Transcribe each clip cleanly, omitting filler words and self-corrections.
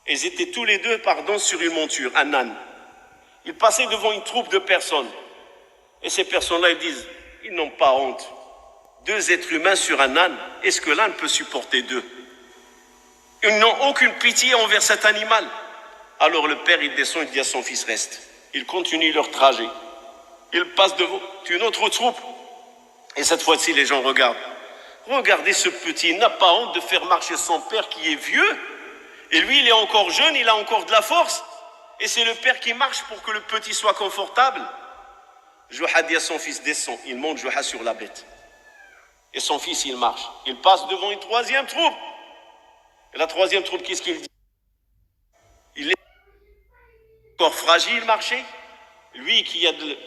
Ils étaient tous les deux, sur une monture, un âne. Ils passaient devant une troupe de personnes. Et ces personnes-là, ils disent, ils n'ont pas honte. 2 êtres humains sur un âne, est-ce que l'âne peut supporter 2? Ils n'ont aucune pitié envers cet animal. Alors le père, il descend, il dit à son fils, reste. Ils continuent leur trajet. Ils passent devant une autre troupe. Et cette fois-ci, les gens regardent. Regardez ce petit, il n'a pas honte de faire marcher son père qui est vieux. Et lui, il est encore jeune, il a encore de la force. Et c'est le père qui marche pour que le petit soit confortable. Juha dit à son fils, descend. Il monte Juha sur la bête. Et son fils, il marche. Il passe devant une 3e troupe. Et la 3e troupe, qu'est-ce qu'il dit? Il est encore fragile, marcher. Lui qui a de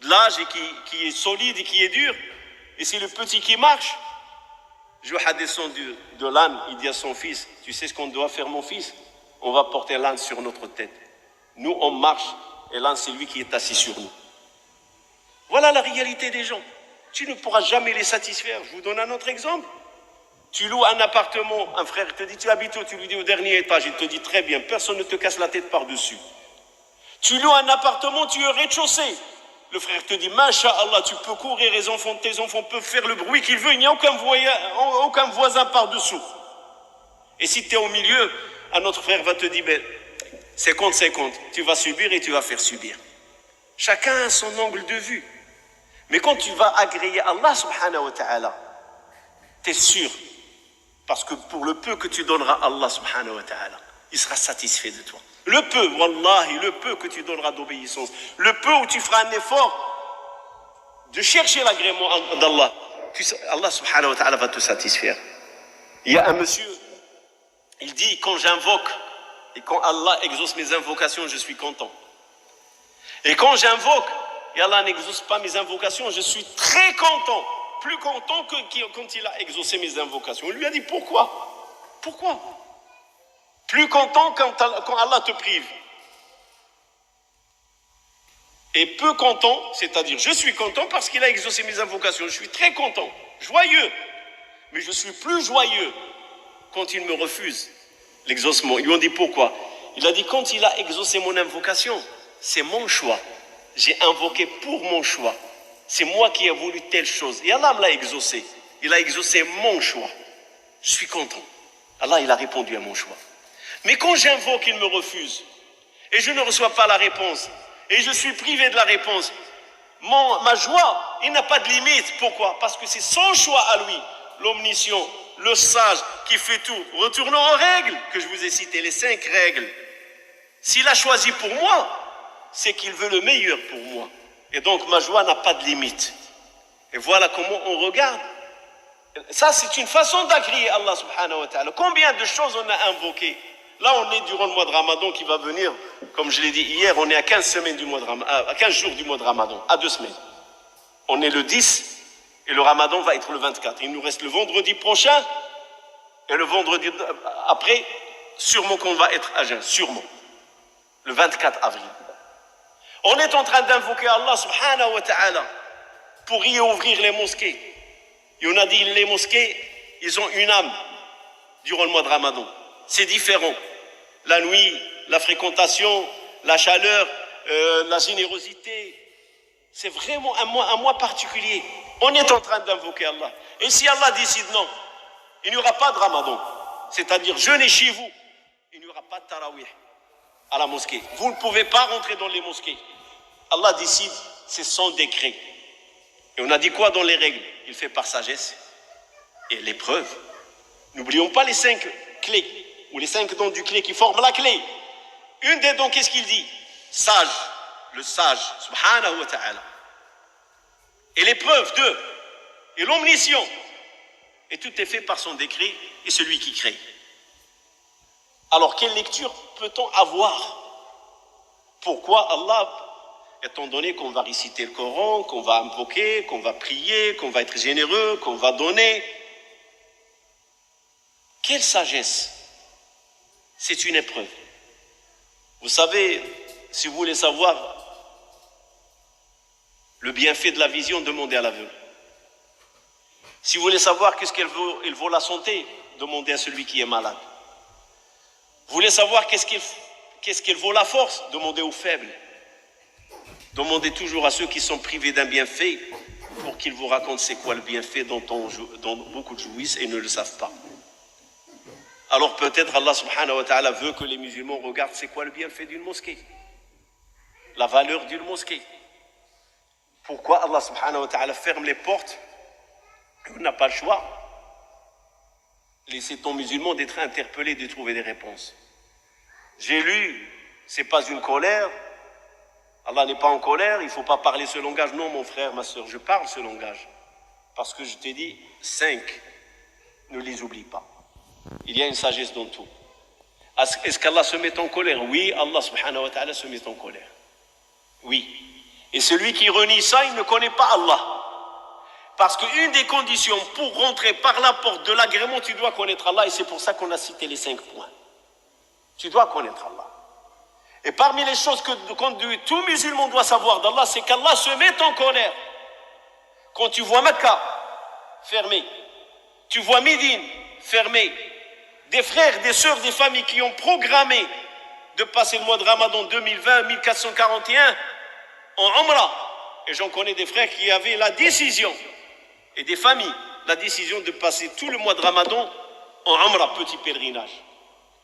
l'âge et qui est solide et qui est dur. Et c'est le petit qui marche. Juha descend de l'âne, il dit à son fils, tu sais ce qu'on doit faire, mon fils? On va porter l'âne sur notre tête. Nous, on marche, et l'âne, c'est lui qui est assis sur nous. Voilà la réalité des gens. Tu ne pourras jamais les satisfaire. Je vous donne un autre exemple. Tu loues un appartement, un frère te dit, tu habites où? Tu lui dis au dernier étage, il te dit très bien, personne ne te casse la tête par-dessus. Tu loues un appartement, tu es au rez-de-chaussée. Le frère te dit, Masha'Allah, tu peux courir, tes enfants peuvent faire le bruit qu'ils veulent, il n'y a aucun voisin par-dessous. Et si tu es au milieu, un autre frère va te dire, 50-50, tu vas subir et tu vas faire subir. Chacun a son angle de vue. Mais quand tu vas agréer Allah subhanahu wa ta'ala, tu es sûr, parce que pour le peu que tu donneras à Allah subhanahu wa ta'ala, il sera satisfait de toi. Le peu, wallahi, le peu que tu donneras d'obéissance, le peu où tu feras un effort de chercher l'agrément d'Allah, Allah subhanahu wa ta'ala va te satisfaire. Il y a un monsieur, il dit, quand j'invoque et quand Allah exauce mes invocations, je suis content. Et quand j'invoque et Allah n'exauce pas mes invocations, je suis très content. Plus content que quand il a exaucé mes invocations. Il lui a dit, pourquoi? Pourquoi? Plus content quand Allah te prive. Et peu content, c'est-à-dire je suis content parce qu'il a exaucé mes invocations. Je suis très content, joyeux. Mais je suis plus joyeux quand il me refuse l'exaucement. Ils lui ont dit pourquoi? Il a dit, quand il a exaucé mon invocation, c'est mon choix. J'ai invoqué pour mon choix. C'est moi qui ai voulu telle chose. Et Allah me l'a exaucé. Il a exaucé mon choix. Je suis content. Allah, il a répondu à mon choix. Mais quand j'invoque, il me refuse. Et je ne reçois pas la réponse. Et je suis privé de la réponse. Ma joie, il n'a pas de limite. Pourquoi? Parce que c'est son choix à lui. L'omniscient, le sage, qui fait tout. Retournons aux règles que je vous ai citées, les 5 règles. S'il a choisi pour moi, c'est qu'il veut le meilleur pour moi. Et donc ma joie n'a pas de limite. Et voilà comment on regarde. Ça, c'est une façon d'agréer Allah subhanahu wa ta'ala. Combien de choses on a invoquées? Là, on est durant le mois de Ramadan qui va venir. Comme je l'ai dit hier, on est à 15 semaines du mois de Ramadan, à 15 jours du mois de Ramadan, à 2 semaines. On est le 10 et le Ramadan va être le 24. Il nous reste le vendredi prochain et le vendredi après, sûrement qu'on va être à jeun, sûrement. Le 24 avril. On est en train d'invoquer Allah subhanahu wa ta'ala pour y ouvrir les mosquées. Et on a dit, les mosquées, ils ont une âme durant le mois de Ramadan. C'est différent. La nuit, la fréquentation, la chaleur, la générosité. C'est vraiment un mois particulier. On est en train d'invoquer Allah. Et si Allah décide non, il n'y aura pas de Ramadan. C'est-à-dire, jeûnez chez vous. Il n'y aura pas de tarawih à la mosquée. Vous ne pouvez pas rentrer dans les mosquées. Allah décide, c'est son décret. Et on a dit quoi dans les règles? Il fait par sagesse et l'épreuve. N'oublions pas les 5 clés, ou les 5 dons du clé qui forment la clé. Une des dons, qu'est-ce qu'il dit? Sage, le sage, subhanahu wa ta'ala. Et l'épreuve, 2. Et l'omniscient. Et tout est fait par son décret et celui qui crée. Alors, quelle lecture peut-on avoir? Pourquoi Allah, étant donné qu'on va réciter le Coran, qu'on va invoquer, qu'on va prier, qu'on va être généreux, qu'on va donner, quelle sagesse? C'est une épreuve. Vous savez, si vous voulez savoir le bienfait de la vision, demandez à l'aveugle. Si vous voulez savoir qu'est-ce qu'elle vaut la santé, demandez à celui qui est malade. Vous voulez savoir qu'est-ce qu'il vaut la force? Demandez aux faibles. Demandez toujours à ceux qui sont privés d'un bienfait pour qu'ils vous racontent c'est quoi le bienfait dont beaucoup jouissent et ne le savent pas. Alors peut-être Allah subhanahu wa ta'ala veut que les musulmans regardent c'est quoi le bienfait d'une mosquée, la valeur d'une mosquée. Pourquoi Allah subhanahu wa ta'ala ferme les portes? On n'a pas le choix. Laissez ton musulman d'être interpellé, de trouver des réponses. J'ai lu, c'est pas une colère. Allah n'est pas en colère, il ne faut pas parler ce langage. Non, mon frère, ma soeur, je parle ce langage. Parce que je t'ai dit, 5, ne les oublie pas. Il y a une sagesse dans tout. Est-ce qu'Allah se met en colère? Oui, Allah subhanahu wa ta'ala se met en colère. Oui. Et celui qui renie ça, il ne connaît pas Allah. Parce qu'une des conditions pour rentrer par la porte de l'agrément, tu dois connaître Allah. Et c'est pour ça qu'on a cité les 5 points. Tu dois connaître Allah. Et parmi les choses que tout musulman doit savoir d'Allah, c'est qu'Allah se met en colère. Quand tu vois Mecca fermé, tu vois Médine fermé, des frères, des sœurs, des familles qui ont programmé de passer le mois de Ramadan 2020, 1441 en Umrah. Et j'en connais des frères qui avaient la décision, et des familles, la décision de passer tout le mois de Ramadan en Umrah, petit pèlerinage.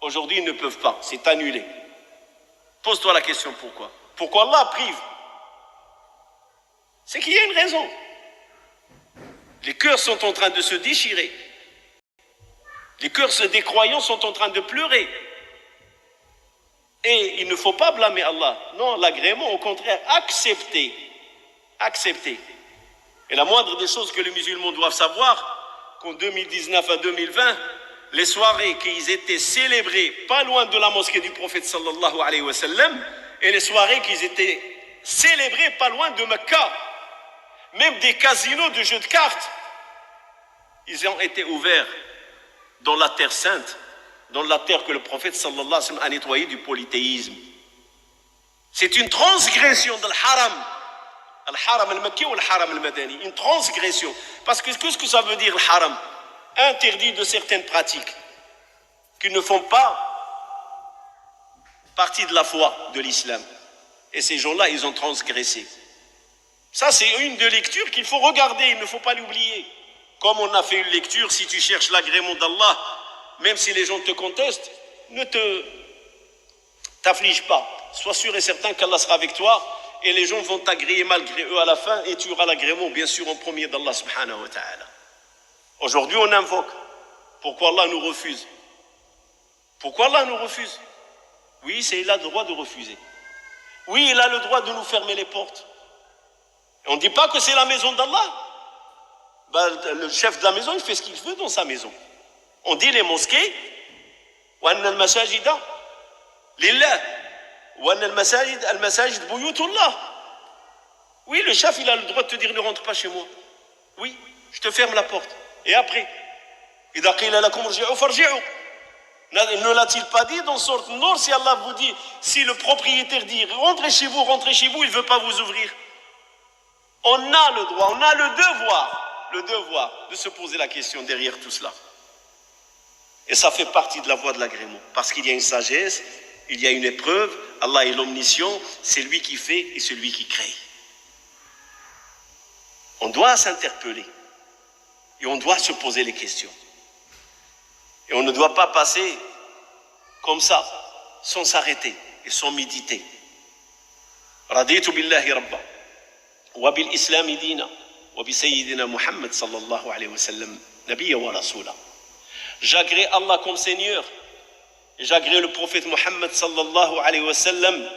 Aujourd'hui, ils ne peuvent pas, c'est annulé. Pose-toi la question, pourquoi? Pourquoi Allah prive? C'est qu'il y a une raison. Les cœurs sont en train de se déchirer. Les cœurs des croyants sont en train de pleurer. Et il ne faut pas blâmer Allah. Non, l'agrément, au contraire, accepter. Accepter. Et la moindre des choses que les musulmans doivent savoir, qu'en 2019 à 2020, les soirées qui étaient célébrées pas loin de la mosquée du prophète sallallahu alayhi wa sallam, et les soirées qui étaient célébrées pas loin de Mecca, même des casinos de jeux de cartes, ils ont été ouverts dans la terre sainte, dans la terre que le prophète sallallahu alayhi wa sallam a nettoyée du polythéisme. C'est une transgression de l'haram. Al-haram al-makki ou al-haram al-madani. Une transgression. Parce que qu'est-ce que ça veut dire, le-haram? Interdit de certaines pratiques qui ne font pas partie de la foi de l'islam. Et ces gens-là, ils ont transgressé. Ça, c'est une de lectures qu'il faut regarder, il ne faut pas l'oublier. Comme on a fait une lecture, si tu cherches l'agrément d'Allah, même si les gens te contestent, ne t'afflige pas. Sois sûr et certain qu'Allah sera avec toi et les gens vont t'agréer malgré eux à la fin et tu auras l'agrément, bien sûr, en premier d'Allah subhanahu wa ta'ala. Aujourd'hui, on invoque. Pourquoi Allah nous refuse? Pourquoi Allah nous refuse? Oui, il a le droit de refuser. Oui, il a le droit de nous fermer les portes. Et on ne dit pas que c'est la maison d'Allah. Le chef de la maison, il fait ce qu'il veut dans sa maison. On dit les mosquées, وَأَنَّ الْمَسَاجِدَ لِلَّهِ وَأَنَّ الْمَسَاجِدَ بُيُوتُ اللَّهِ. Oui, le chef, il a le droit de te dire ne rentre pas chez moi. Oui, je te ferme la porte. Et après, إِذَا قِيلَ لَكُمْ ارْجِعُوا فَارْجِعُوا. Ne l'a-t-il pas dit dans Sourate Nour? Si Allah vous dit, si le propriétaire dit rentrez chez vous, il ne veut pas vous ouvrir. On a le droit, on a le devoir de se poser la question derrière tout cela. Et ça fait partie de la voie de l'agrément. Parce qu'il y a une sagesse, il y a une épreuve, Allah est l'omniscient, c'est lui qui fait et c'est lui qui crée. On doit s'interpeller et on doit se poser les questions. Et on ne doit pas passer comme ça, sans s'arrêter et sans méditer. Raditu billahi rabba, wa bil islami dina, wa bi sayyidina Muhammad sallallahu alayhi wa sallam, nabiyya wa rasula. J'agrée Allah comme Seigneur, et j'agrée le prophète Muhammad sallallahu alayhi wa sallam,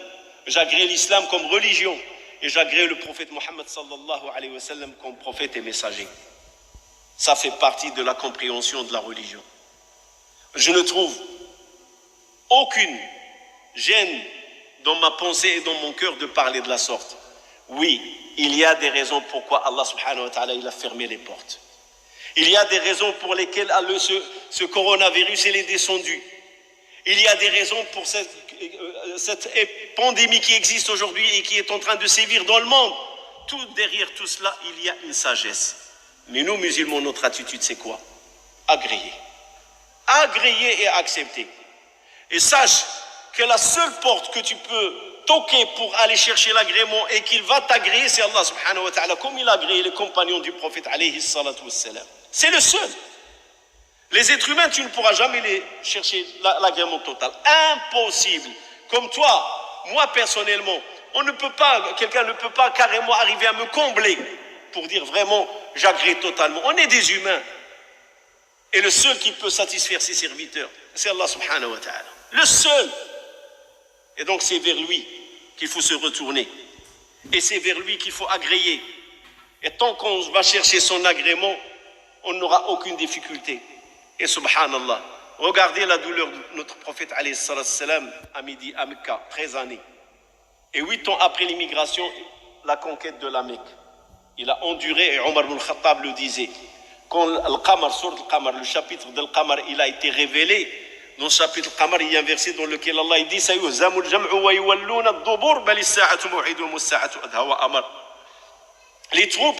j'agrée l'islam comme religion, et j'agrée le prophète Muhammad sallallahu alayhi wa sallam comme prophète et messager. Ça fait partie de la compréhension de la religion. Je ne trouve aucune gêne dans ma pensée et dans mon cœur de parler de la sorte. Oui, il y a des raisons pourquoi Allah subhanahu wa ta'ala il a fermé les portes. Il y a des raisons pour lesquelles ce coronavirus il est descendu. Il y a des raisons pour cette pandémie qui existe aujourd'hui et qui est en train de sévir dans le monde. Derrière tout cela, il y a une sagesse. Mais nous, musulmans, notre attitude, c'est quoi? Agréer et accepter. Et sache que la seule porte que tu peux toquer pour aller chercher l'agrément et qu'il va t'agréer, c'est Allah subhanahu wa ta'ala, comme il a agréé les compagnons du prophète alayhi salatu wassalam. C'est le seul. Les êtres humains, tu ne pourras jamais les chercher l'agrément total. Impossible. Comme toi, moi personnellement, quelqu'un ne peut pas carrément arriver à me combler pour dire vraiment, j'agrée totalement. On est des humains. Et le seul qui peut satisfaire ses serviteurs, c'est Allah subhanahu wa ta'ala. Le seul. Et donc c'est vers lui qu'il faut se retourner. Et c'est vers lui qu'il faut agréer. Et tant qu'on va chercher son agrément, on n'aura aucune difficulté. Et subhanallah, regardez la douleur de notre prophète alayhi salam à midi à Mecca, 13 années. Et 8 ans après l'immigration, la conquête de la Mecque. Il a enduré, et Omar ibn Khattab le disait. Quand le chapitre de Al-Qamar, il a été révélé, dans le chapitre Al-Qamar, il y a un verset dans lequel Allah dit les troupes